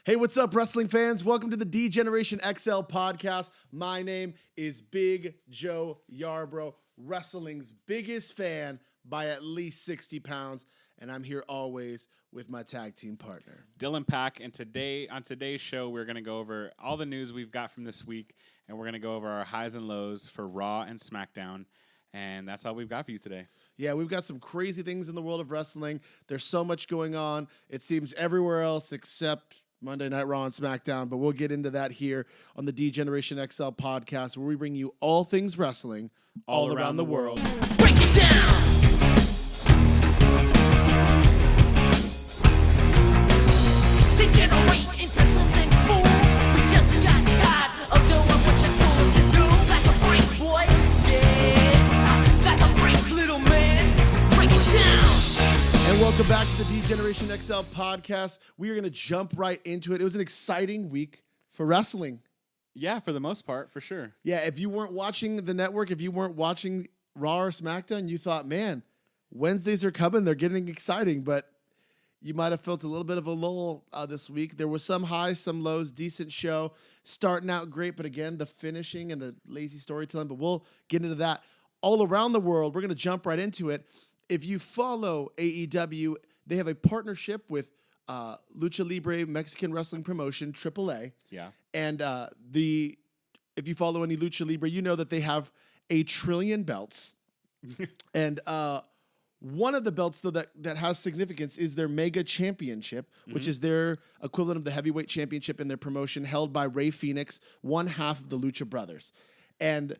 Hey, what's up, wrestling fans? Welcome to the dgenerationxl podcast. My name is Big Joe Yarbrough, wrestling's biggest fan by at least 60 pounds, and I'm here always with my tag team partner, Dylan Pack. And on today's show, we're going to go over all the news we've got from this week, and we're going to go over our highs and lows for Raw and Smackdown, and that's all we've got for you today. Yeah, we've got some crazy things in the world of wrestling. There's so much going on. It seems everywhere else except Monday Night Raw and SmackDown, but we'll get into that here on the dgenerationxl podcast, where we bring you all things wrestling all around the world. Break it down! Degenerate into something fool. We just got tired of doing what you told us to do. That's a break, boy. Yeah, that's a break, little man. Break it down! And welcome back to the dgenerationxl podcast. We are going to jump right into it. It was an exciting week for wrestling. Yeah, for the most part, for sure. Yeah, if you weren't watching the network, if you weren't watching Raw or SmackDown, you thought, man, Wednesdays are coming. They're getting exciting, but you might have felt a little bit of a lull this week. There were some highs, some lows, decent show. Starting out great, but again, the finishing and the lazy storytelling, but we'll get into that. All around the world, we're going to jump right into it. If you follow AEW, they have a partnership with Lucha Libre Mexican wrestling promotion, Triple A. Yeah. And if you follow any Lucha Libre, you know that they have 1 trillion belts. And one of the belts, though, that has significance is their Mega Championship, which is their equivalent of the heavyweight championship in their promotion, held by Rey Fenix, one half of the Lucha Brothers. And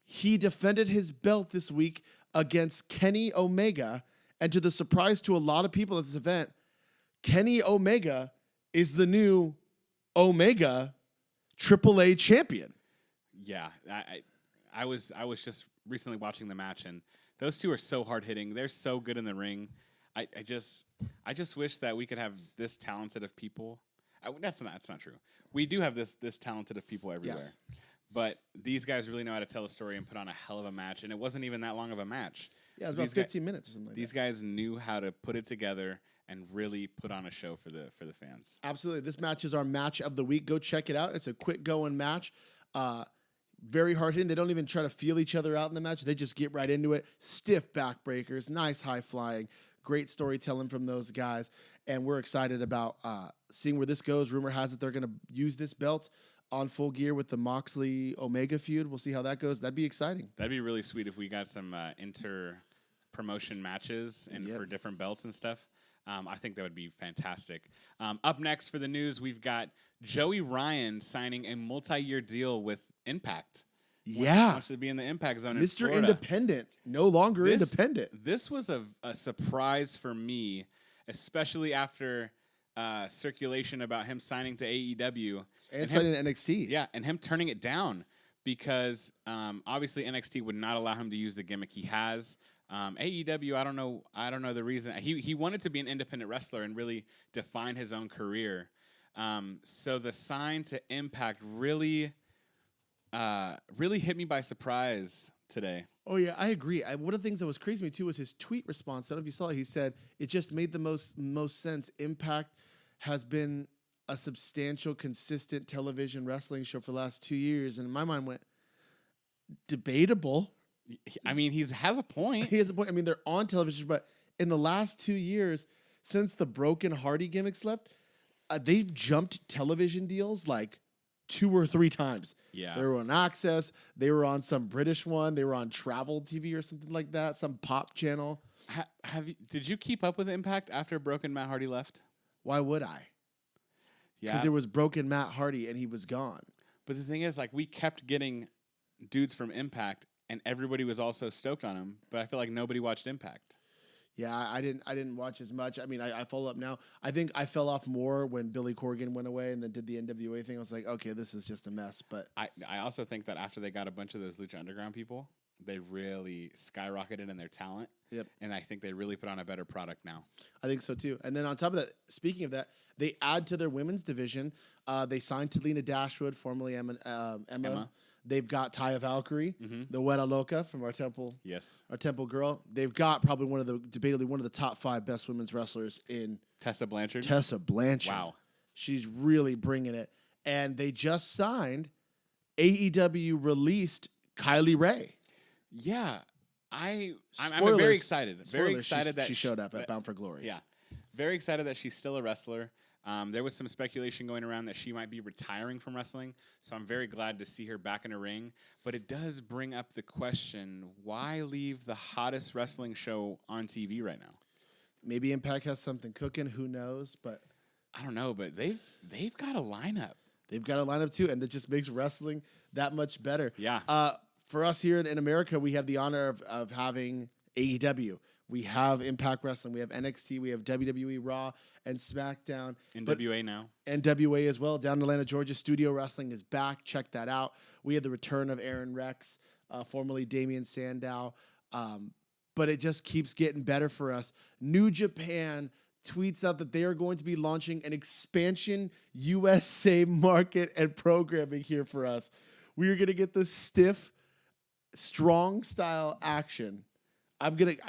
he defended his belt this week against Kenny Omega. And to the surprise to a lot of people at this event, Kenny Omega is the new Omega Triple A champion. Yeah, I was just recently watching the match, and those two are so hard hitting. They're so good in the ring. I just wish that we could have this talented of people. That's not true. We do have this talented of people everywhere. Yes. But these guys really know how to tell a story and put on a hell of a match, and it wasn't even that long of a match. Yeah, it was about 15 minutes or something like that. These guys knew how to put it together and really put on a show for the fans. Absolutely. This match is our match of the week. Go check it out. It's a quick going match. Very hard hitting. They don't even try to feel each other out in the match. They just get right into it. Stiff backbreakers, nice high flying, great storytelling from those guys. And we're excited about seeing where this goes. Rumor has it they're going to use this belt on Full Gear with the Moxley-Omega feud. We'll see how that goes. That'd be exciting. That'd be really sweet if we got some inter-promotion matches and for different belts and stuff. I think that would be fantastic. Up next for the news, we've got Joey Ryan signing a multi-year deal with Impact. Yeah. Wants to be in the Impact Zone Mr. in Florida. Independent. No longer independent. This was a surprise for me, especially after circulation about him signing to AEW. And signing to NXT. Yeah, and him turning it down because obviously NXT would not allow him to use the gimmick he has. AEW, I don't know the reason. He wanted to be an independent wrestler and really define his own career. So the sign to Impact really hit me by surprise today. Oh, yeah, I agree. One of the things that was crazy to me, too, was his tweet response. I don't know if you saw it. He said, it just made the most sense. Impact has been a substantial, consistent television wrestling show for the last 2 years. And my mind went, debatable. I mean, he has a point. He has a point. I mean, they're on television, but in the last 2 years, since the Broken Hardy gimmicks left, they've jumped television deals like 2 or 3 times. Yeah. They were on Access. They were on some British one. They were on Travel TV or something like that, some pop channel. Did you keep up with Impact after Broken Matt Hardy left? Why would I? Yeah. Because there was Broken Matt Hardy and he was gone. But the thing is, like, we kept getting dudes from Impact, and everybody was also stoked on him. But I feel like nobody watched Impact. Yeah, I didn't watch as much. I mean, I follow up now. I think I fell off more when Billy Corgan went away and then did the NWA thing. I was like, okay, this is just a mess. But I also think that after they got a bunch of those Lucha Underground people, they really skyrocketed in their talent. Yep. And I think they really put on a better product now. I think so, too. And then on top of that, speaking of that, they add to their women's division. They signed Talina Dashwood, formerly Emma. They've got Taya Valkyrie, the Weta Loca from our Temple. Yes. Our Temple girl. They've got probably debatably one of the top 5 best women's wrestlers in Tessa Blanchard. Tessa Blanchard. Wow. She's really bringing it. And they just signed AEW released Kylie Ray. Yeah. I'm Spoilers. very excited. Very Spoilers, excited that she showed up at Bound for Glory. Yeah. Very excited that she's still a wrestler. There was some speculation going around that she might be retiring from wrestling, so I'm very glad to see her back in a ring. But it does bring up the question, why leave the hottest wrestling show on TV right now? Maybe Impact has something cooking. Who knows? But I don't know, but they've got a lineup. they've got a lineup too, and it just makes wrestling that much better. Yeah. For us here in America, we have the honor of having AEW. We have Impact Wrestling. We have NXT. We have WWE Raw and SmackDown. NWA now. NWA as well. Down in Atlanta, Georgia, Studio Wrestling is back. Check that out. We have the return of Aaron Rex, formerly Damian Sandow. But it just keeps getting better for us. New Japan tweets out that they are going to be launching an expansion USA market and programming here for us. We are going to get the stiff, strong style action.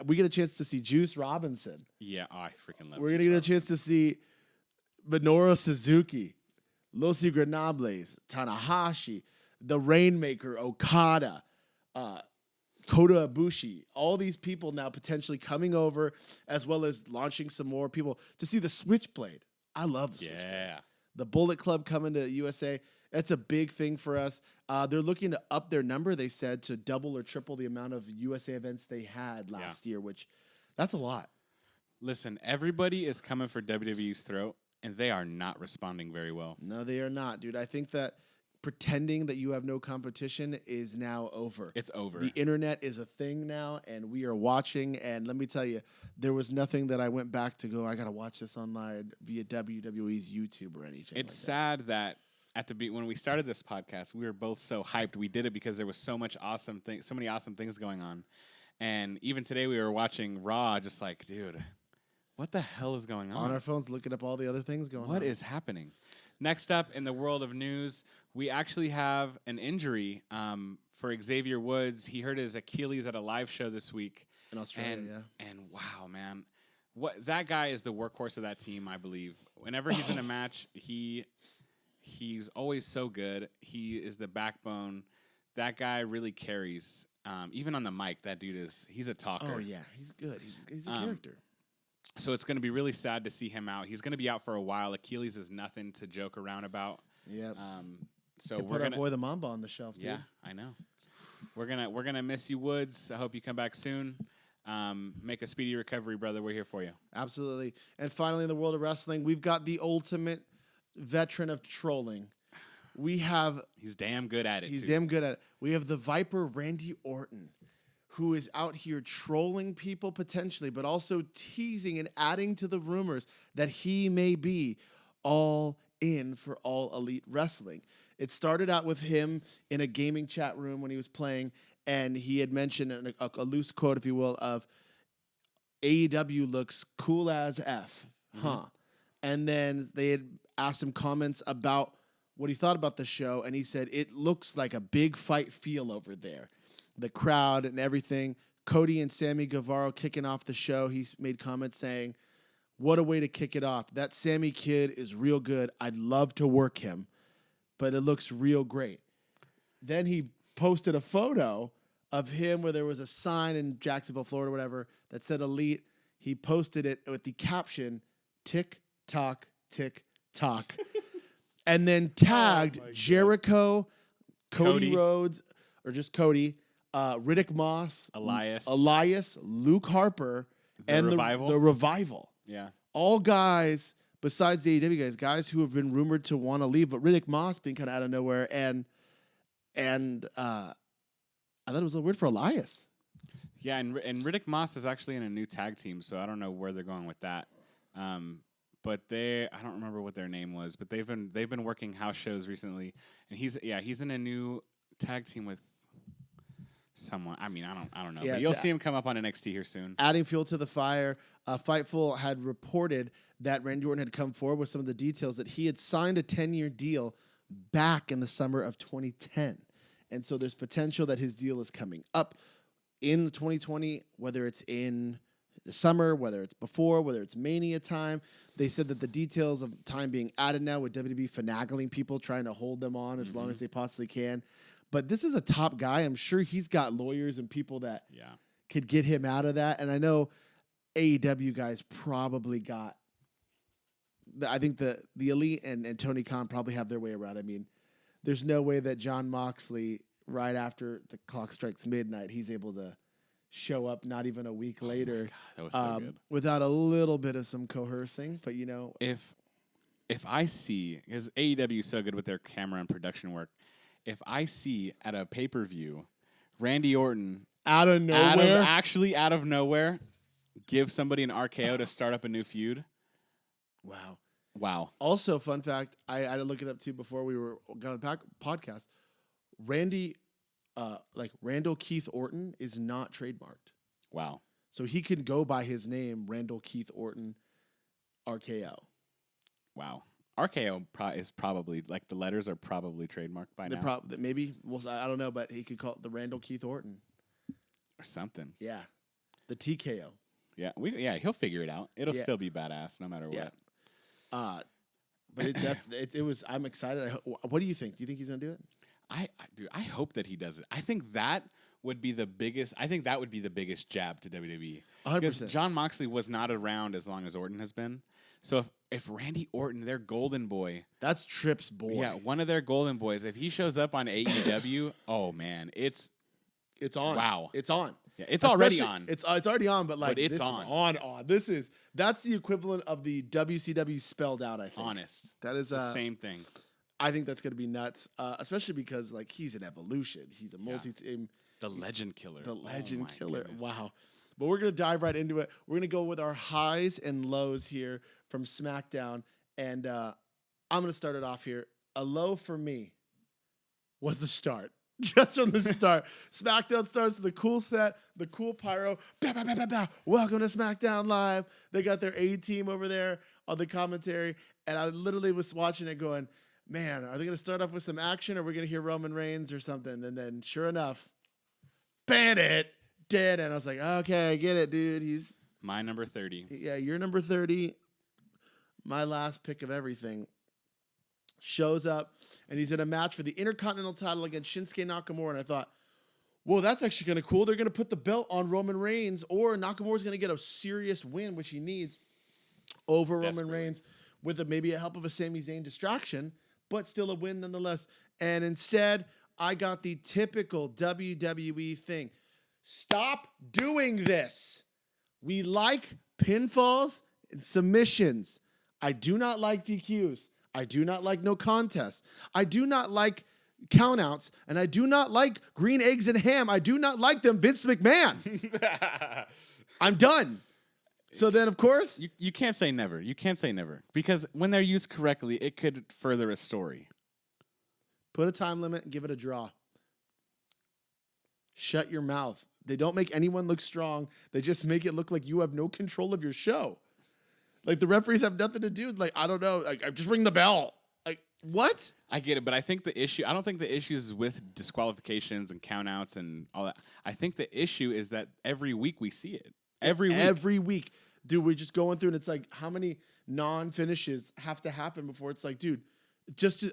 We get a chance to see Juice Robinson. Yeah, I freaking love. We're gonna get a chance to see Minoru Suzuki, Los Ingobernables, Tanahashi, the Rainmaker, Okada, Kota Ibushi. All these people now potentially coming over, as well as launching some more people to see the Switchblade. I love the Switchblade. Yeah. The Bullet Club coming to USA. That's a big thing for us. They're looking to up their number, they said, to double or triple the amount of USA events they had last year, which that's a lot. Listen, everybody is coming for WWE's throat, and they are not responding very well. No, they are not, dude. I think that pretending that you have no competition is now over. It's over. The internet is a thing now, and we are watching. And let me tell you, there was nothing that I went back to go, I got to watch this online via WWE's YouTube or anything. It's sad that when we started this podcast, we were both so hyped. We did it because there was so many awesome things going on. And even today we were watching Raw, just like, dude, what the hell is going on? On our phones, looking up all the other things going on. What is happening? Next up in the world of news, we actually have an injury for Xavier Woods. He hurt his Achilles at a live show this week. In Australia, And wow, man. That guy is the workhorse of that team, I believe. Whenever he's in a match, he's always so good. He is the backbone. That guy really carries. Even on the mic, that dude he's a talker. Oh, yeah. He's good. He's a character. So it's going to be really sad to see him out. He's going to be out for a while. Achilles is nothing to joke around about. Yep. So we're gonna put our boy the Mamba on the shelf, dude. Yeah, I know. We're gonna miss you, Woods. I hope you come back soon. Make a speedy recovery, brother. We're here for you. Absolutely. And finally, in the world of wrestling, we've got the ultimate veteran of trolling. He's damn good at it. He's damn good at it. We have the Viper, Randy Orton, who is out here trolling people potentially, but also teasing and adding to the rumors that he may be all in for All Elite Wrestling. It started out with him in a gaming chat room when he was playing, and he had mentioned a loose quote, if you will, of AEW looks cool as F, huh? And then they had asked him comments about what he thought about the show, and he said, it looks like a big fight feel over there. The crowd and everything. Cody and Sammy Guevara kicking off the show. He's made comments saying, what a way to kick it off. That Sammy kid is real good. I'd love to work him, but it looks real great. Then he posted a photo of him where there was a sign in Jacksonville, Florida, whatever, that said Elite. He posted it with the caption, tick, tock, and then tagged Jericho, Cody Rhodes, or just Cody, Riddick Moss, Elias, Luke Harper, and the Revival. Yeah. All guys, besides the AEW guys who have been rumored to want to leave, but Riddick Moss being kind of out of nowhere, and I thought it was a little weird for Elias. Yeah, and Riddick Moss is actually in a new tag team, so I don't know where they're going with that. But I don't remember what their name was, but they've been working house shows recently, and he's in a new tag team with someone. I mean, I don't know. Yeah, but you'll see him come up on NXT here soon. Adding fuel to the fire, Fightful had reported that Randy Orton had come forward with some of the details that he had signed a 10-year deal back in the summer of 2010. And so there's potential that his deal is coming up in 2020, whether it's in the summer, whether it's before, whether it's Mania time. They said that the details of time being added now with WWE finagling people, trying to hold them on as long as they possibly can. But this is a top guy. I'm sure he's got lawyers and people that could get him out of that. And I know AEW guys probably got. I think the Elite and Tony Khan probably have their way around. I mean, there's no way that Jon Moxley, right after the clock strikes midnight, he's able to show up not even a week later. That was so good. Without a little bit of some coercing. But, you know. If I see, because AEW is so good with their camera and production work, if I see at a pay-per-view Randy Orton out of nowhere, give somebody an RKO to start up a new feud. Wow. Also, fun fact, I had to look it up too before we were going to the podcast. Randall Keith Orton is not trademarked. Wow. So he can go by his name, Randall Keith Orton, RKO. Wow. RKO is probably, like, the letters are probably trademarked by now. Maybe. Well, I don't know, but he could call it the Randall Keith Orton. Or something. Yeah. The TKO. Yeah, he'll figure it out. It'll still be badass no matter what. But it was. I'm excited. What do you think? Do you think he's gonna do it? I hope that he does it. I think that would be the biggest. Jab to WWE. 100%. Because Jon Moxley was not around as long as Orton has been. So if Randy Orton, their golden boy, that's Tripp's boy. Yeah, one of their golden boys. If he shows up on AEW, oh man, it's on. Wow, it's on. Yeah, it's already on. It's already on, but it's this on. Is on. That's the equivalent of the WCW spelled out. I think. Honest. That is the same thing. I think that's gonna be nuts, especially because he's an evolution. He's a multi-team. The legend killer. The legend killer. Goodness. Wow. But we're gonna dive right into it. We're gonna go with our highs and lows here from SmackDown, and I'm gonna start it off here. A low for me was the start. Just from the start. SmackDown starts with the cool set, the cool pyro. Bah, bah, bah, bah, bah. Welcome to SmackDown Live. They got their A-team over there on the commentary. And I literally was watching it going, man, are they going to start off with some action or are we going to hear Roman Reigns or something? And then sure enough, Bandit did. And I was like, okay, I get it, dude. He's my number 30. Yeah, you're number 30. My last pick of everything. Shows up, and he's in a match for the Intercontinental title against Shinsuke Nakamura. And I thought, well, that's actually kind of cool. They're going to put the belt on Roman Reigns, or Nakamura's going to get a serious win, which he needs, over Roman Reigns with maybe a help of a Sami Zayn distraction, but still a win nonetheless. And instead, I got the typical WWE thing. Stop doing this. We like pinfalls and submissions. I do not like DQs. I do not like no contests. I do not like countouts, and I do not like green eggs and ham. I do not like them, Vince McMahon. I'm done. So then, of course, you can't say never. You can't say never because when they're used correctly, it could further a story. Put a time limit and give it a draw. Shut your mouth. They don't make anyone look strong. They just make it look like you have no control of your show. Like, the referees have nothing to do. Like, I don't know. Like, just ring the bell. Like, what? I get it, but I think I don't think the issue is with disqualifications and countouts and all that. I think the issue is that every week we see it. Every week. Dude, we're just going through, and it's like, how many non-finishes have to happen before it's like, dude,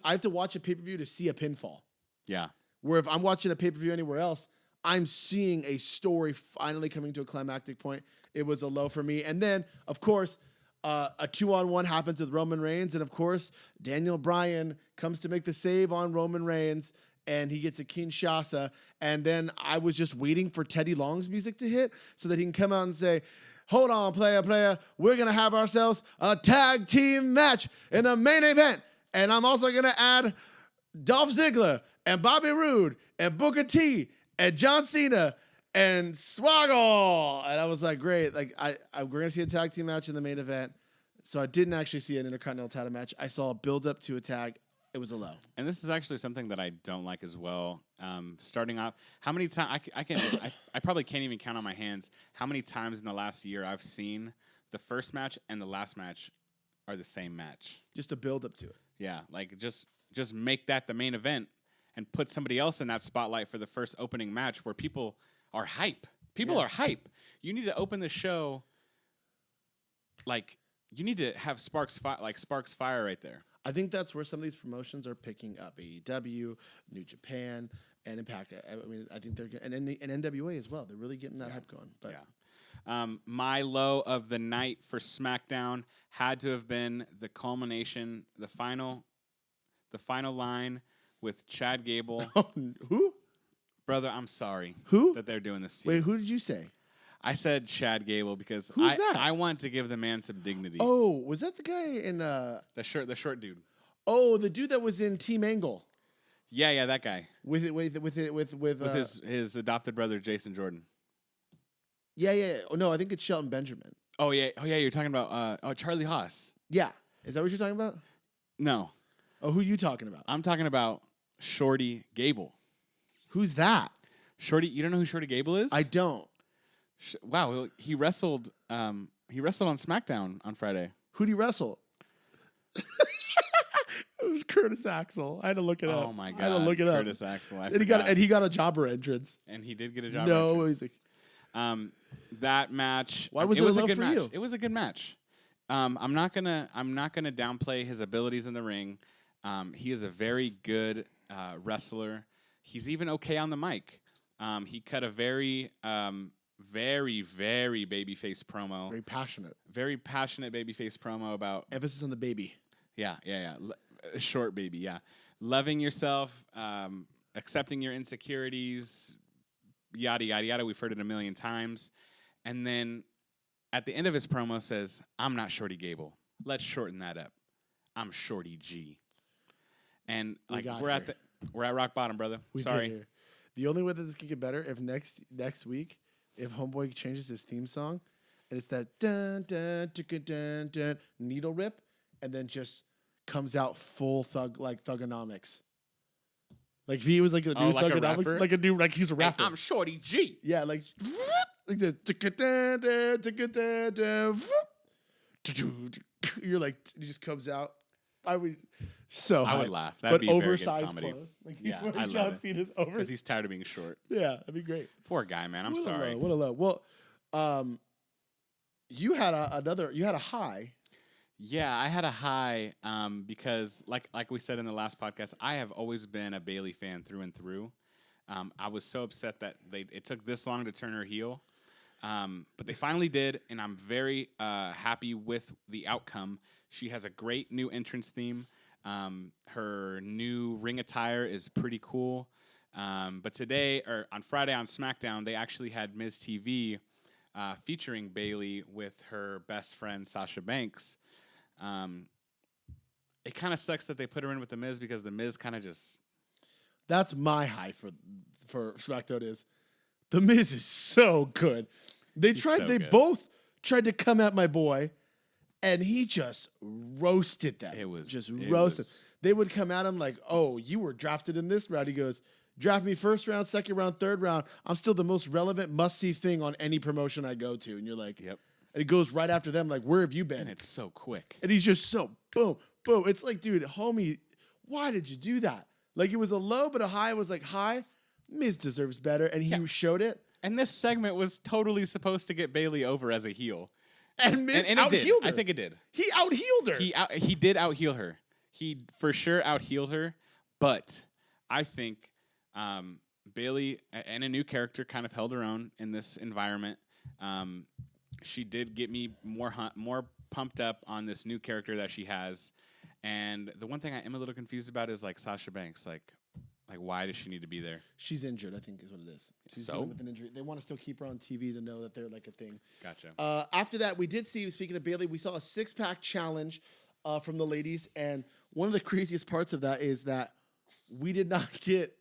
I have to watch a pay-per-view to see a pinfall. Yeah. Where if I'm watching a pay-per-view anywhere else, I'm seeing a story finally coming to a climactic point. It was a low for me. And then, of course, a 2-on-1 happens with Roman Reigns. And, of course, Daniel Bryan comes to make the save on Roman Reigns, and he gets a Kinshasa. And then I was just waiting for Teddy Long's music to hit so that he can come out and say, hold on, player, we're going to have ourselves a tag team match in a main event. And I'm also going to add Dolph Ziggler and Bobby Roode and Booker T and John Cena and Swaggle. And I was like, great. Like, we're going to see a tag team match in the main event. So I didn't actually see an Intercontinental title match. I saw a build up to a tag. It was a low. And this is actually something that I don't like as well. Starting off, how many times I probably can't even count on my hands how many times in the last year I've seen the first match and the last match are the same match. Just a build up to it. Yeah, like just make that the main event and put somebody else in that spotlight for the first opening match where people are hype. People are hype. You need to open the show like you need to have Sparks Fire right there. I think that's where some of these promotions are picking up. AEW, New Japan, and Impact. I mean, I think they're and NWA as well. They're really getting that hype going. But my low of the night for SmackDown had to have been the culmination, the final line with Chad Gable. Who? Brother, I'm sorry. Who? That they're doing this to you. Wait, who did you say? I said Chad Gable because Who's that? I want to give the man some dignity. Oh, was that the guy in The short dude. Oh, the dude that was in Team Angle. Yeah, that guy. With his adopted brother Jason Jordan. Yeah. Oh no, I think it's Shelton Benjamin. Oh yeah, you're talking about Charlie Haas. Yeah. Is that what you're talking about? No. Oh, who are you talking about? I'm talking about Shorty Gable. Who's that? Shorty, you don't know who Shorty Gable is? I don't. Wow, he wrestled on SmackDown on Friday. Who'd he wrestle? It was Curtis Axel. I had to look it up. Oh my god! I had to look it up. Curtis Axel. And he got a jobber entrance. And he did get a jobber No, entrance. he's like, that match. Why was it a low good for match. you? It was a good match. I'm not gonna downplay his abilities in the ring. He is a very good wrestler. He's even okay on the mic. He cut a very very babyface promo. Very passionate babyface promo about emphasis on the baby. Yeah. Short baby. Yeah, loving yourself, accepting your insecurities, yada yada yada. We've heard it a million times, and then at the end of his promo says, "I'm not Shorty Gable. Let's shorten that up. I'm Shorty G." And like we're at rock bottom, brother. Sorry. The only way that this can get better if next week, if Homeboy changes his theme song, and it's that dun dun dun dun dun needle rip, and then just comes out full thugonomics. Like if he was like a new like a thugonomics, rapper? like he's a rapper. Hey, I'm Shorty G. Yeah, like the you're like he just comes out. I would laugh. That'd but be very good oversized comedy. clothes. Like he's Yeah, I wearing love John it. Cena's Because oversized. he's tired of being short. Yeah, that'd be great. Poor guy, man. I'm What a sorry. low, what a low. Well, you had a high. Yeah, I had a high because, like we said in the last podcast, I have always been a Bayley fan through and through. I was so upset that it took this long to turn her heel, but they finally did, and I'm very happy with the outcome. She has a great new entrance theme. Her new ring attire is pretty cool. But today, or on Friday on SmackDown, they actually had Miz TV featuring Bayley with her best friend Sasha Banks. It kind of sucks that they put her in with the Miz because the Miz kind of just. That's my high for SmackDown is the Miz is so good. They both tried to come at my boy, and he just roasted them. Roasted. They would come at him like, "Oh, you were drafted in this round." He goes, "Draft me first round, second round, third round. I'm still the most relevant, must-see thing on any promotion I go to." And you're like, "Yep." And it goes right after them, like, "Where have you been?" And it's so quick. And he's just so boom, boom. It's like, dude, homie, why did you do that? Like, it was a low, but a high was like, high. Miz deserves better, and he showed it. And this segment was totally supposed to get Bayley over as a heel. And Miz out-heeled her. I think it did. He out-heeled her. He did out-heel her. He for sure out-heeled her. But I think Bayley and a new character kind of held her own in this environment. She did get me more pumped up on this new character that she has. And the one thing I am a little confused about is like Sasha Banks. Like why does she need to be there? She's injured, I think is what it is. She's dealing with an injury. They want to still keep her on TV to know that they're like a thing. Gotcha. After that, we did see, speaking of Bayley, we saw a six-pack challenge from the ladies. And one of the craziest parts of that is that we did not get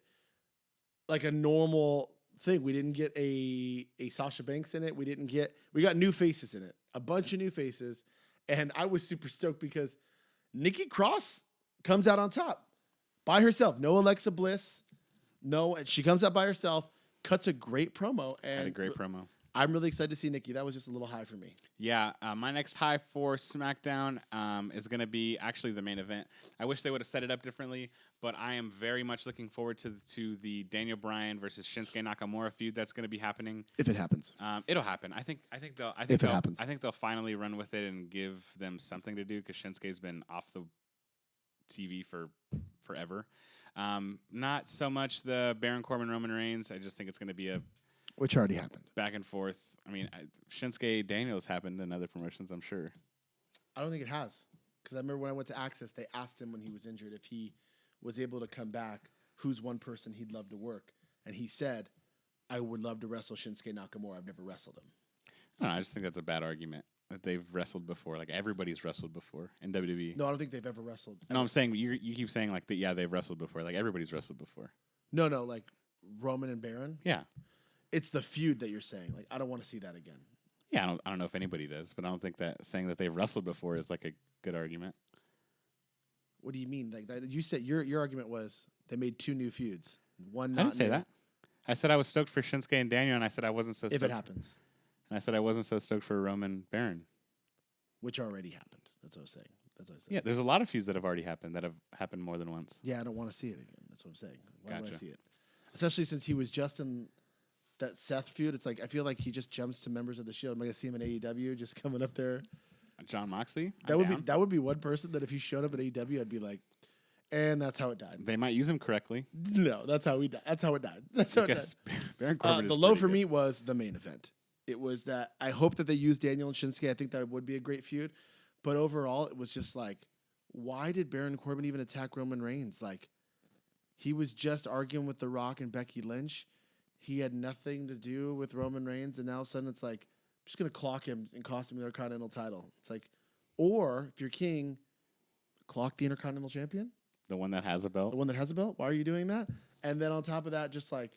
like a normal thing. We didn't get a Sasha Banks in it. We got new faces in it. A bunch of new faces. And I was super stoked because Nikki Cross comes out on top by herself. No Alexa Bliss. No, and she comes out by herself, cuts a great promo. And Had a great promo. I'm really excited to see Nikki. That was just a little high for me. Yeah, my next high for SmackDown is going to be actually the main event. I wish they would have set it up differently, but I am very much looking forward to the Daniel Bryan versus Shinsuke Nakamura feud that's going to be happening. If it happens. It'll happen. I think they'll. If it happens. I think they'll finally run with it and give them something to do because Shinsuke's been off the TV for forever. Not so much the Baron Corbin Roman Reigns. I just think it's going to be a Which already happened. back and forth. I mean, Shinsuke Daniels happened in other promotions, I'm sure. I don't think it has. Because I remember when I went to Access, they asked him when he was injured if he was able to come back, who's one person he'd love to work. And he said, I would love to wrestle Shinsuke Nakamura. I've never wrestled him. I don't know. I just think that's a bad argument that they've wrestled before. Like, everybody's wrestled before in WWE. No, I don't think they've ever wrestled. No, I'm saying you keep saying like that. Yeah, they've wrestled before. Like everybody's wrestled before. No, like Roman and Baron. Yeah, It's the feud that you're saying. Like, I don't want to see that again. yeah. I don't know if anybody does, but I don't think that saying that they've wrestled before is like a good argument. What do you mean? Like you said, your argument was they made 2 new feuds. One. I didn't say that. I said I was stoked for Shinsuke and Daniel, and I said I wasn't so If stoked. it happens, And I said I wasn't so stoked for Roman Baron. which already happened. That's what I was saying. That's what I said. Yeah, there's a lot of feuds that have already happened that have happened more than once. Yeah, I don't want to see it again. That's what I'm saying. Why would I Gotcha. see it? Especially since he was just in that Seth feud. It's like I feel like he just jumps to members of the Shield. Am I gonna see him in AEW just coming up there? John Moxley. That would be one person that if he showed up at AEW, I'd be like, and that's how it died. They might use him correctly. No, that's how he died. That's how it died. That's how it died. Because Baron Corbin is The low pretty for good. me was the main event. It was that I hope that they use Daniel and Shinsuke. I think that would be a great feud. But overall, it was just like, why did Baron Corbin even attack Roman Reigns? Like, he was just arguing with The Rock and Becky Lynch. He had nothing to do with Roman Reigns, and now all of a sudden it's like, I'm just going to clock him and cost him the Intercontinental title. It's like, or if you're king, clock the Intercontinental Champion, The one that has a the belt. one that has a belt. Why are you doing that? And then on top of that, just like,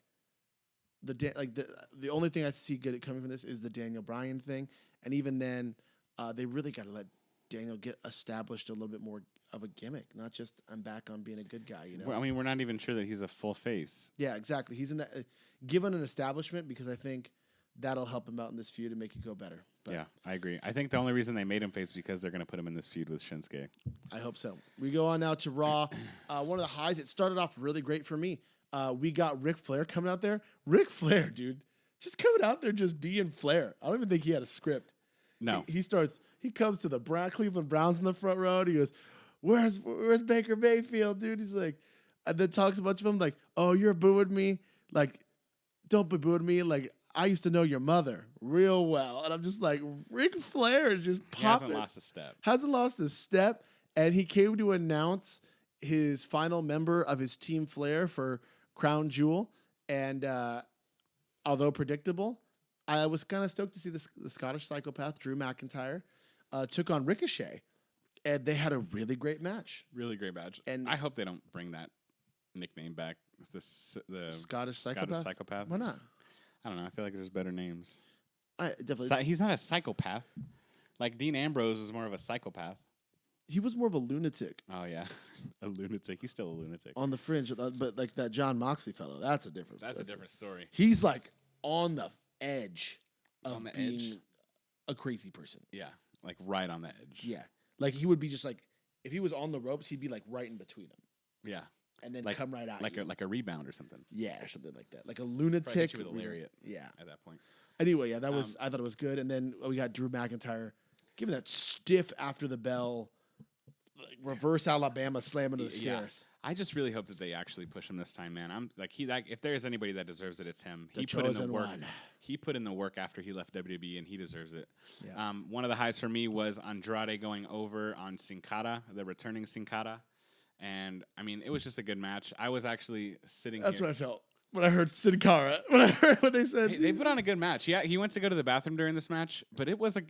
the only thing I see good coming from this is the Daniel Bryan thing, and even then, they really got to let Daniel get established a little bit more of a gimmick, not just I'm back on being a good guy. You know? Well, I mean, we're not even sure that he's a full face. Yeah, exactly. He's in that given an establishment because I think that'll help him out in this feud and make it go better. But Yeah, I agree. I think the only reason they made him face is because they're going to put him in this feud with Shinsuke. I hope so. We go on now to Raw. One of the highs. It started off really great for me. We got Ric Flair coming out there. Ric Flair, dude, just coming out there, just being Flair. I don't even think he had a script. No. He comes to the Cleveland Browns in the front row, and he goes, Where's Baker Mayfield, dude? He's like, and then talks a bunch of them like, oh, you're booing me? Like, don't be booing me. Like, I used to know your mother real well. And I'm just like, Ric Flair is just He popping. hasn't lost a step. Hasn't lost a step. And he came to announce his final member of his Team Flair for Crown Jewel. And although predictable, I was kind of stoked to see the Scottish psychopath, Drew McIntyre, took on Ricochet. And they had a really great match. Really great match. And- And I hope they don't bring that nickname back. The Scottish psychopath? psychopath. Why not? I don't know. I feel like there's better names. I definitely. He's not a psychopath. Like Dean Ambrose is more of a psychopath. He was more of a lunatic Oh yeah, a lunatic. He's still a lunatic. on the fringe, but like that John Moxley fellow, that's a different. That's a different story. He's like on the edge of On the being edge? a crazy person. Yeah, like right on the edge. Yeah, like he would be just like if he was on the ropes, he'd be like right in between them, Yeah. and then Like come right out. like a rebound or something. yeah, or something like that, like a Probably lunatic. hit you with a lariat. Yeah. At that point. Anyway, yeah, that was I thought it was good, and then we got Drew McIntyre giving that stiff after the bell, like reverse Alabama slam into the stairs. I just really hope that they actually push him this time, man. I'm like if there's anybody that deserves it, it's him. The He put in the chosen work. one. He put in the work after he left WWE, and he deserves it. Yeah. One of the highs for me was Andrade going over on Sin Cara, the returning Sin Cara. And I mean, it was just a good match. I was actually sitting That's here. what I felt when I heard Sin Cara. When I heard what they said, Hey, they put on a good match. Yeah, he went to go to the bathroom during this match, but it was a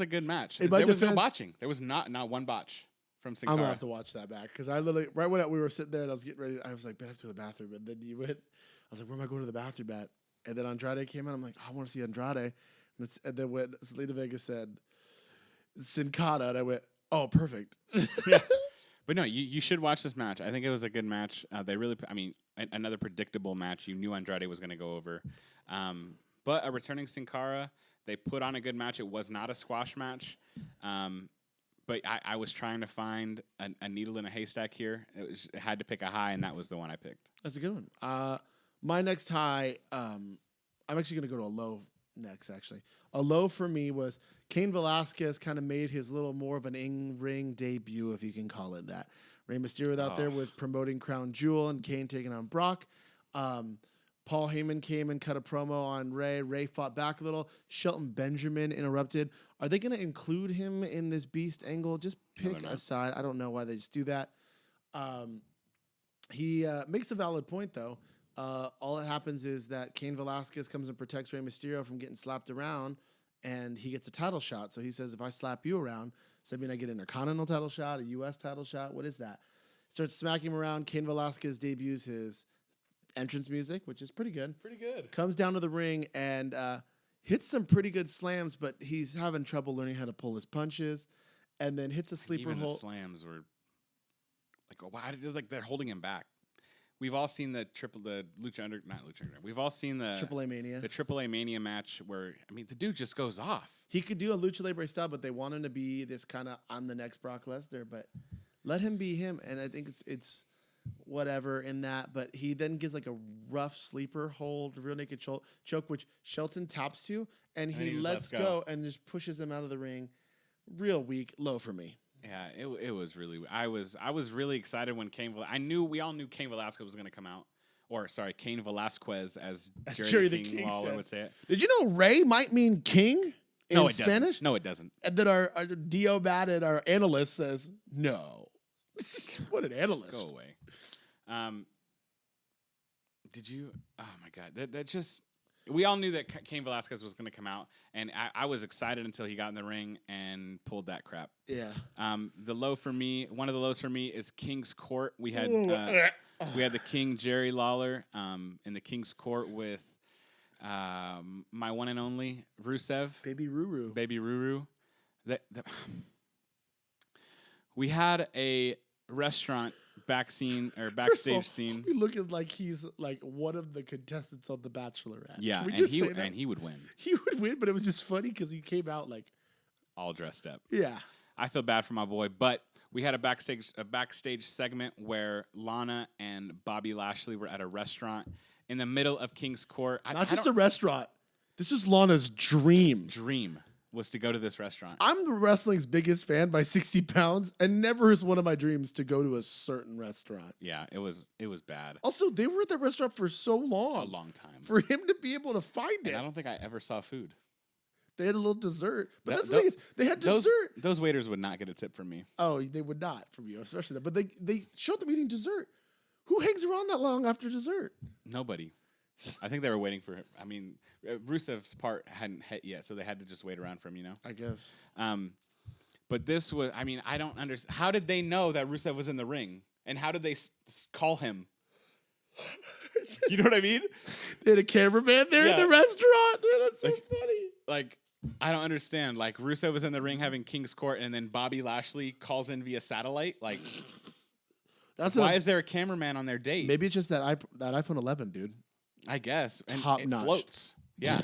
good match. In my There was no defense- botching. There was not one botch from Sin I'm Cara. gonna have to watch that back because I literally right when we were sitting there and I was getting ready, I was like, "Ben, I have to go to the bathroom." And then you went. I was like, "Where am I going to the bathroom at?" And then Andrade came in. I'm like, "I want to see Andrade." And then when Selena Vega said Sin Cara, and I went, "Oh, perfect." But no, you should watch this match. I think it was a good match. They really, another predictable match. You knew Andrade was going to go over. But a returning Sin Cara, they put on a good match. It was not a squash match. But I was trying to find a needle in a haystack here. It had to pick a high, and that was the one I picked. That's a good one. My next high, I'm actually going to go to a low next, actually. A low for me was Cain Velasquez kind of made his little more of an in-ring debut, if you can call it that. Rey Mysterio out there was promoting Crown Jewel and Kane taking on Brock. Paul Heyman came and cut a promo on Rey. Rey fought back a little. Shelton Benjamin interrupted. Are they going to include him in this Beast angle? Just pick a side. I don't know why they just do that. He makes a valid point, though. All that happens is that Cain Velasquez comes and protects Rey Mysterio from getting slapped around, and he gets a title shot. So he says, if I slap you around, does that mean I get an Intercontinental title shot, a U.S. title shot? What is that? Starts smacking him around. Cain Velasquez debuts his entrance music, which is pretty good. Pretty good. Comes down to the ring and hits some pretty good slams, but he's having trouble learning how to pull his punches, and then hits a sleeper Even hold. the slams were like they're holding him back. We've all seen the We've all seen the Triple A Mania. The Triple A Mania match where the dude just goes off. He could do a Lucha Libre style, but they want him to be this kind of I'm the next Brock Lesnar, but let him be him. And I think it's whatever in that, but he then gives like a rough sleeper hold, real naked choke, which Shelton taps to, and he lets go and just pushes him out of the ring. Real weak, low for me. Yeah, it was really. I was really excited when we all knew Cain Velasquez was going to come out, or sorry, Cain Velasquez as Jerry the King Lawler would say it. Did you know Ray might mean king in Spanish? No, it doesn't. And then our Dio Madden, our analyst, says no. What an analyst! Go away. Did you? Oh my God! That just. We all knew that Cain Velasquez was going to come out, and I was excited until he got in the ring and pulled that crap. Yeah. The low for me, one of the lows for me is King's Court. We had the King Jerry Lawler in the King's Court with my one and only Rusev, Baby Ruru. We had a restaurant backstage scene. He looking like he's like one of the contestants on The Bachelorette. Yeah, and he would win. He would win, but it was just funny because he came out like all dressed up. Yeah. I feel bad for my boy, but we had a backstage segment where Lana and Bobby Lashley were at a restaurant in the middle of King's Court. Not just a restaurant. This is Lana's dream. Dream was to go to this restaurant. I'm the wrestling's biggest fan by 60 pounds, and never is one of my dreams to go to a certain restaurant. Yeah, it was bad. Also, they were at that restaurant for so long. A long time. For him to be able to find it. I don't think I ever saw food. They had a little dessert. But that's the thing is, they had dessert. Those waiters would not get a tip from me. Oh, they would not from you, especially that. But they showed them eating dessert. Who hangs around that long after dessert? Nobody. I think they were waiting for him. I mean, Rusev's part hadn't hit yet, so they had to just wait around for him, I guess. But this was, I don't understand. How did they know that Rusev was in the ring? And how did they call him? You know what I mean? They had a cameraman there in the restaurant. Dude, that's so funny. Like, I don't understand. Like, Rusev was in the ring having King's Court, and then Bobby Lashley calls in via satellite. Like, why is there a cameraman on their date? Maybe it's just that iPhone 11, dude. I guess. And top it notch. Floats. Yeah.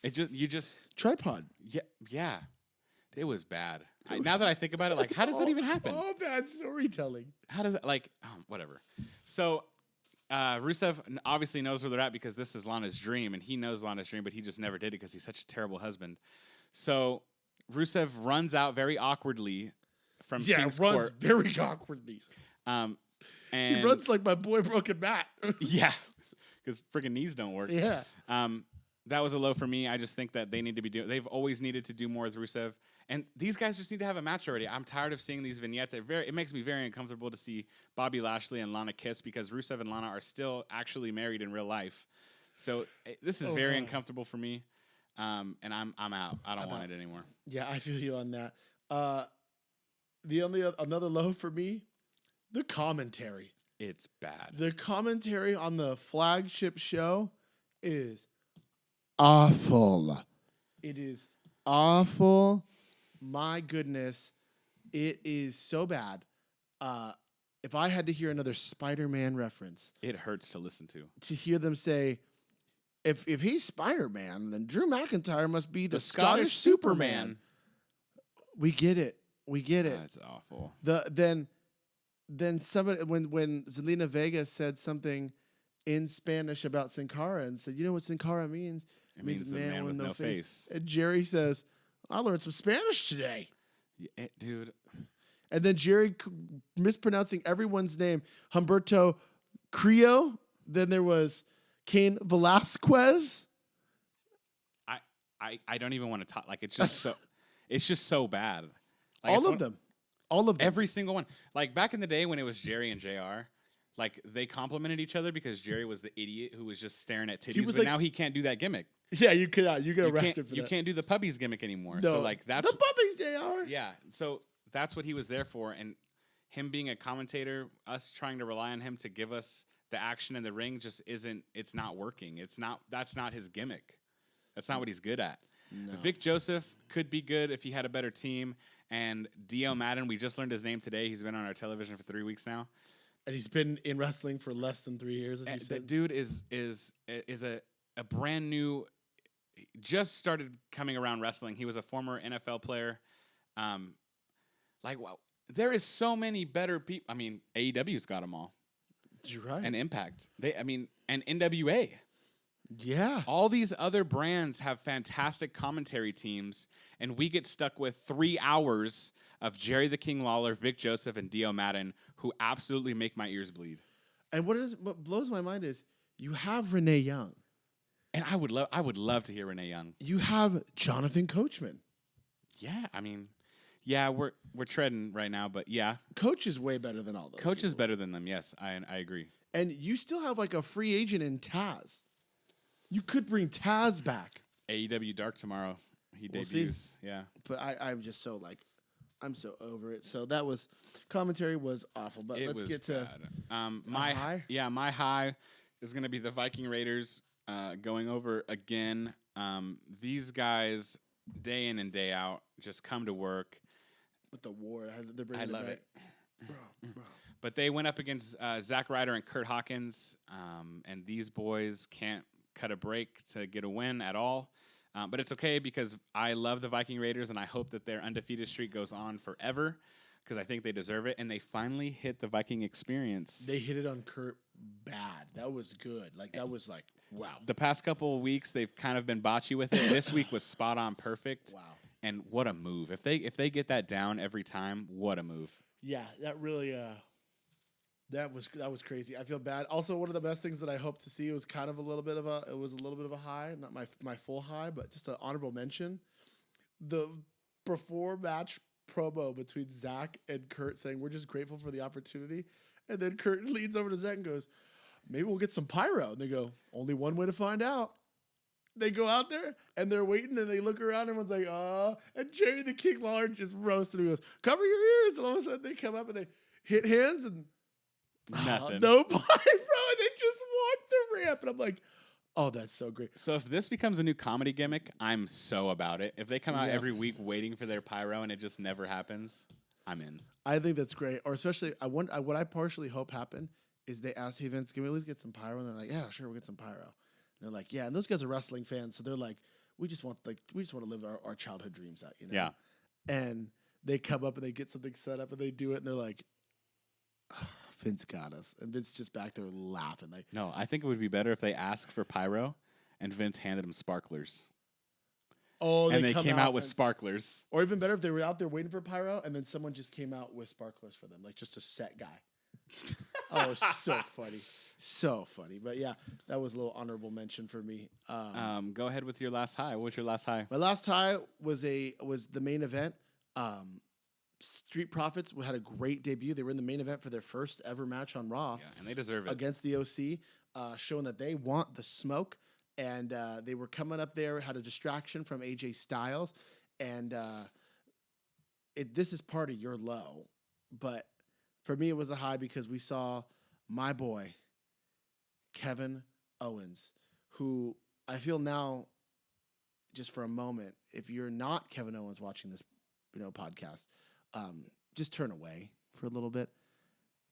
You just tripod. Yeah. It was bad. Now that I think about it, like, how does that even happen? Oh, bad storytelling. How does it whatever. So Rusev obviously knows where they're at because this is Lana's dream, and he knows Lana's dream, but he just never did it because he's such a terrible husband. So Rusev runs out very awkwardly from King's Court. runs very awkwardly. And he runs like my boy Broken Matt. Yeah. Because freaking knees don't work. Yeah. That was a low for me. I just think that they need to be they've always needed to do more with Rusev. And these guys just need to have a match already. I'm tired of seeing these vignettes. It makes me very uncomfortable to see Bobby Lashley and Lana kiss because Rusev and Lana are still actually married in real life. So this is very uncomfortable for me. And I'm out. I don't want it anymore. Yeah, I feel you on that. Another low for me, the commentary. It's bad. The commentary on the flagship show is awful. It is awful. My goodness. It is so bad. If I had to hear another Spider-Man reference. It hurts to listen to. To hear them say, if he's Spider-Man, then Drew McIntyre must be the Scottish Superman. We get it. That's awful. Then somebody when Zelina Vega said something in Spanish about Sin Cara and said, "You know what Sin Cara means? It means the man with no face." And Jerry says, "I learned some Spanish today." Yeah, dude. And then Jerry mispronouncing everyone's name. Humberto Creo. Then there was Cain Velasquez. I don't even want to talk. Like, it's just so bad. Like, All of them. Every single one. Like, back in the day when it was Jerry and JR, like, they complimented each other because Jerry was the idiot who was just staring at titties. But now he can't do that gimmick. Yeah, you could. You get arrested for that. You can't do the puppies gimmick anymore. No. So, like, that's the puppies, JR. Yeah. So that's what he was there for. And him being a commentator, us trying to rely on him to give us the action in the ring just isn't. It's not working. That's not his gimmick. That's not what he's good at. No. Vic Joseph could be good if he had a better team. And D.L. Madden, we just learned his name today. He's been on our television for 3 weeks now. And he's been in wrestling for less than 3 years, as you said. That dude is a brand new, just started coming around wrestling. He was a former NFL player. Wow, there is so many better people. I mean, AEW's got them all. You're right. And Impact. And NWA. Yeah. All these other brands have fantastic commentary teams, and we get stuck with 3 hours of Jerry the King Lawler, Vic Joseph, and Dio Madden, who absolutely make my ears bleed. And what blows my mind is you have Renee Young. And I would love to hear Renee Young. You have Jonathan Coachman. Yeah, I mean, yeah, we're treading right now, but yeah. Coach is way better than all those. Coach is better than them, yes, I agree. And you still have like a free agent in Taz. You could bring Taz back. AEW Dark tomorrow. He debuts. See. Yeah. But I'm just so I'm so over it. So that was commentary was awful. But let's get to my high. Yeah, my high is gonna be the Viking Raiders going over again. These guys day in and day out just come to work. With the war. I love it. Bro. But they went up against Zack Ryder and Kurt Hawkins, and these boys can't cut a break to get a win at all. But it's okay because I love the Viking Raiders, and I hope that their undefeated streak goes on forever because I think they deserve it. And they finally hit the Viking experience. They hit it on Kurt bad. That was good. That was wow. The past couple of weeks, they've kind of been botchy with it. This week was spot on perfect. Wow. And what a move. If they get that down every time, what a move. Yeah, that really that was crazy. I feel bad. Also, one of the best things that I hope to see was kind of a little bit of a high, not my full high, but just an honorable mention. The before match promo between Zach and Kurt saying we're just grateful for the opportunity, and then Kurt leans over to Zach and goes, "Maybe we'll get some pyro." And they go, "Only one way to find out." They go out there and they're waiting and they look around. Everyone's like, "Oh!" And Jerry the King Lawler just roasted him. He goes, "Cover your ears!" And all of a sudden they come up and they hit hands and. Nothing. No pyro. And they just walked the ramp. And I'm like, oh, that's so great. So if this becomes a new comedy gimmick, I'm so about it. If they come out every week waiting for their pyro and it just never happens, I'm in. I think that's great. Or especially, what I partially hope happen is they ask, "Hey, Vince, can we at least get some pyro?" And they're like, "Yeah, sure, we'll get some pyro." And they're like, "Yeah." And those guys are wrestling fans. So they're like, we just want to live our childhood dreams out, you know? Yeah. And they come up and they get something set up and they do it. And they're like, oh, Vince got us. And Vince just back there laughing. Like, no, I think it would be better if they asked for pyro and Vince handed them sparklers. Oh, and they came out with sparklers. Or even better if they were out there waiting for pyro and then someone just came out with sparklers for them, like just a set guy. Oh, so funny. So funny. But yeah, that was a little honorable mention for me. Go ahead with your last high. What was your last high? My last high was the main event. Street Profits had a great debut. They were in the main event for their first ever match on Raw. Yeah, and they deserve it. Against the OC, showing that they want the smoke. And they were coming up there, had a distraction from AJ Styles. And this is part of your low. But for me, it was a high because we saw my boy, Kevin Owens, who I feel now, just for a moment, if you're not Kevin Owens watching this podcast, just turn away for a little bit.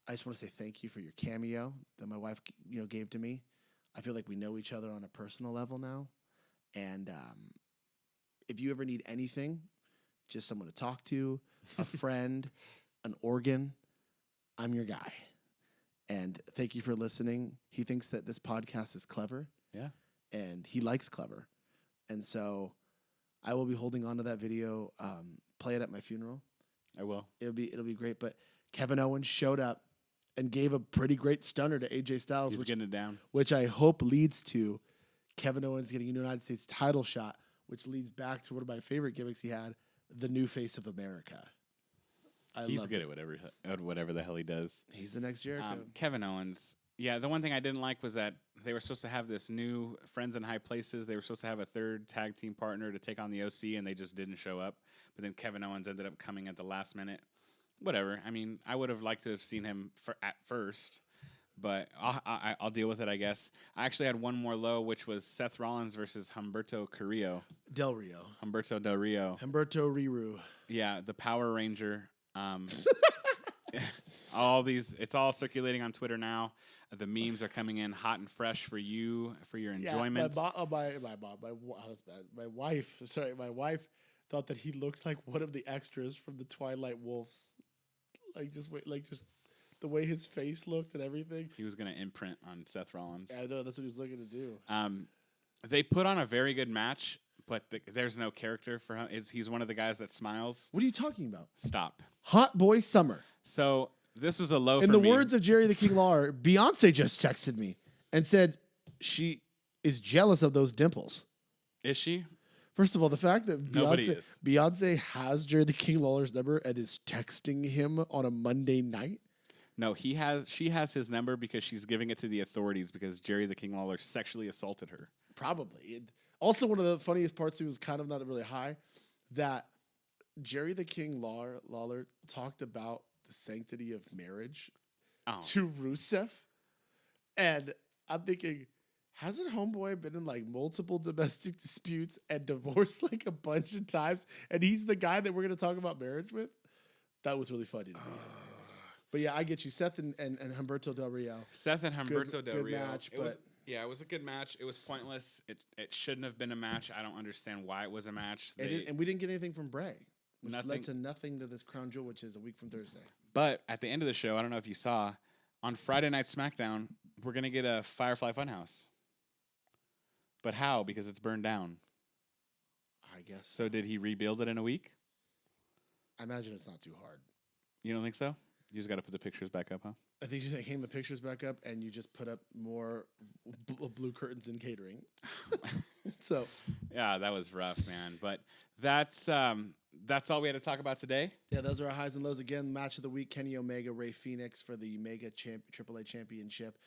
I just want to say thank you for your cameo that my wife gave to me. I feel like we know each other on a personal level now. And if you ever need anything, just someone to talk to, a friend, an organ, I'm your guy. And thank you for listening. He thinks that this podcast is clever. Yeah. And he likes clever. And so I will be holding on to that video, play it at my funeral. I will. It'll be great. But Kevin Owens showed up and gave a pretty great stunner to AJ Styles, He's getting it down. which I hope leads to Kevin Owens getting a United States title shot, which leads back to one of my favorite gimmicks he had, the new face of America. He's good at whatever the hell he does. He's the next Jericho. Kevin Owens. Yeah, the one thing I didn't like was that they were supposed to have this new Friends in High Places. They were supposed to have a third tag team partner to take on the OC, and they just didn't show up. But then Kevin Owens ended up coming at the last minute. Whatever. I mean, I would have liked to have seen him at first, but I'll deal with it, I guess. I actually had one more low, which was Seth Rollins versus Humberto Carrillo. Humberto Del Rio. Humberto Riru. Yeah, the Power Ranger. It's all circulating on Twitter now. The memes are coming in hot and fresh for you, for your enjoyment. My wife thought that he looked like one of the extras from the Twilight Wolves. Just the way his face looked and everything. He was going to imprint on Seth Rollins. Yeah, I know, that's what he was looking to do. They put on a very good match, but there's no character for him. He's one of the guys that smiles. What are you talking about? Stop. Hot Boy Summer. So this was a low In for the me. words of Jerry the King Lawler, Beyonce just texted me and said she is jealous of those dimples. Is she? First of all, the fact that Nobody is. Beyonce has Jerry the King Lawler's number and is texting him on a Monday night. No, she has his number because she's giving it to the authorities because Jerry the King Lawler sexually assaulted her. Probably. Also, one of the funniest parts, he was kind of not really high, that Jerry the King Lawler talked about the sanctity of marriage to Rusev. And I'm thinking, hasn't Homeboy been in like multiple domestic disputes and divorced like a bunch of times? And he's the guy that we're going to talk about marriage with? That was really funny to me. But yeah, I get you. Seth and Humberto Del Rio. Seth and Humberto Del Rio. Match, it was a good match. It was pointless. It shouldn't have been a match. I don't understand why it was a match. And we didn't get anything from Bray, which Nothing. led to nothing to this Crown Jewel, which is a week from Thursday. But at the end of the show, I don't know if you saw, on Friday Night SmackDown, we're going to get a Firefly Funhouse. But how? Because it's burned down. I guess. So did he rebuild it in a week? I imagine it's not too hard. You don't think so? You just got to put the pictures back up, huh? I think you just hang the pictures back up and you just put up more blue curtains in catering. So, yeah, that was rough, man. But that's all we had to talk about today. Yeah, those are our highs and lows. Again, match of the week: Kenny Omega, Rey Fenix for the Mega Triple A Championship.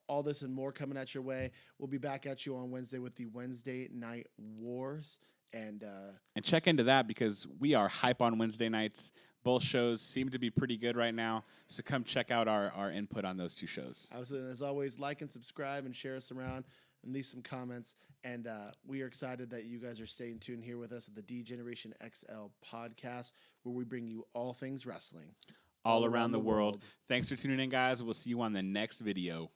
All this and more coming at your way. We'll be back at you on Wednesday with the Wednesday Night Wars. And check into that because we are hype on Wednesday nights. Both shows seem to be pretty good right now. So come check out our input on those two shows. Absolutely. And as always, like and subscribe and share us around and leave some comments. And we are excited that you guys are staying tuned here with us at the dgenerationxl podcast, where we bring you all things wrestling. All around the world. Thanks for tuning in, guys. We'll see you on the next video.